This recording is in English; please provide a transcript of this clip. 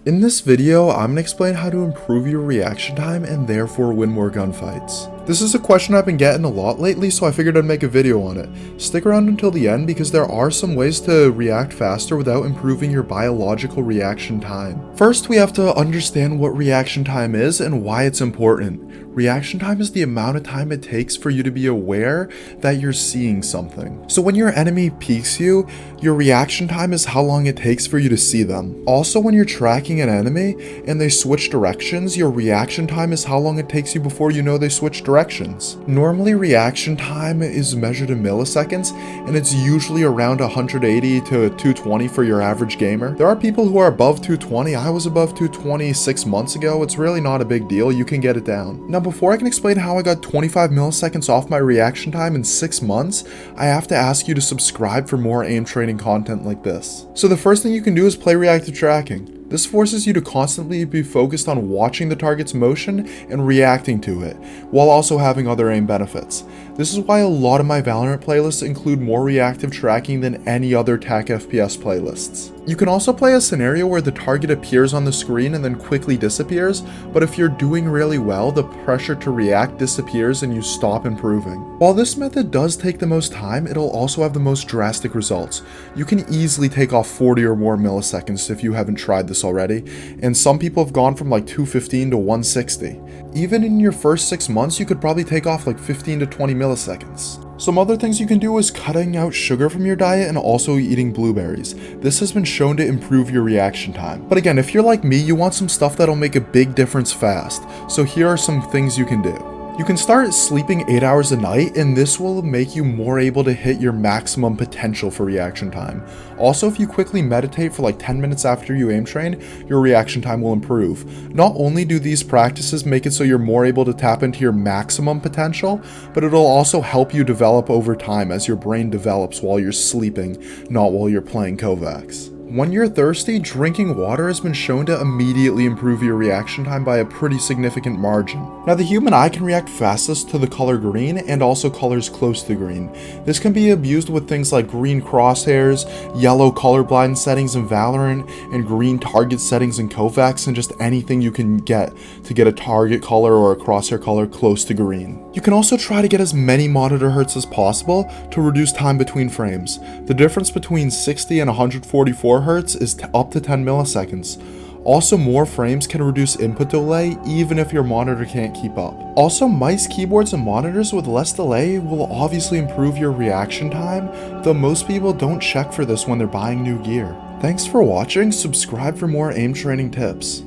In this video, I'm going to explain how to improve your reaction time and therefore win more gunfights. This is a question I've been getting a lot lately, so I figured I'd make a video on it. Stick around until the end because there are some ways to react faster without improving your biological reaction time. First, we have to understand what reaction time is and why it's important. Reaction time is the amount of time it takes for you to be aware that you're seeing something. So when your enemy peeks you, your reaction time is how long it takes for you to see them. Also, when you're tracking an enemy and they switch directions, your reaction time is how long it takes you before you know they switch directions. Normally, reaction time is measured in milliseconds, and it's usually around 180 to 220 for your average gamer. There are people who are above 220. I was above 220 6 months ago. It's really not a big deal. You can get it down. Now, before I can explain how I got 25 milliseconds off my reaction time in 6 months, I have to ask you to subscribe for more aim training content like this. So the first thing you can do is play reactive tracking. This forces you to constantly be focused on watching the target's motion and reacting to it, while also having other aim benefits. This is why a lot of my Valorant playlists include more reactive tracking than any other TAC FPS playlists. You can also play a scenario where the target appears on the screen and then quickly disappears, but if you're doing really well, the pressure to react disappears and you stop improving. While this method does take the most time, it'll also have the most drastic results. You can easily take off 40 or more milliseconds if you haven't tried this already, and some people have gone from like 215 to 160. Even in your first 6 months, you could probably take off like 15 to 20 milliseconds. Some other things you can do is cutting out sugar from your diet and also eating blueberries. This has been shown to improve your reaction time. But again, if you're like me, you want some stuff that'll make a big difference fast. So here are some things you can do. You can start sleeping 8 hours a night, and this will make you more able to hit your maximum potential for reaction time. Also, if you quickly meditate for like 10 minutes after you aim train, your reaction time will improve. Not only do these practices make it so you're more able to tap into your maximum potential, but it'll also help you develop over time as your brain develops while you're sleeping, not while you're playing Kovaaks. When you're thirsty, drinking water has been shown to immediately improve your reaction time by a pretty significant margin. Now, the human eye can react fastest to the color green and also colors close to green. This can be abused with things like green crosshairs, yellow colorblind settings in Valorant, and green target settings in Kovaaks, and just anything you can get to get a target color or a crosshair color close to green. You can also try to get as many monitor hertz as possible to reduce time between frames. The difference between 60 and 144 Hz is up to 10 milliseconds. Also, more frames can reduce input delay even if your monitor can't keep up. Also, mice, keyboards, and monitors with less delay will obviously improve your reaction time, though most people don't check for this when they're buying new gear. Thanks for watching, subscribe for more aim training tips.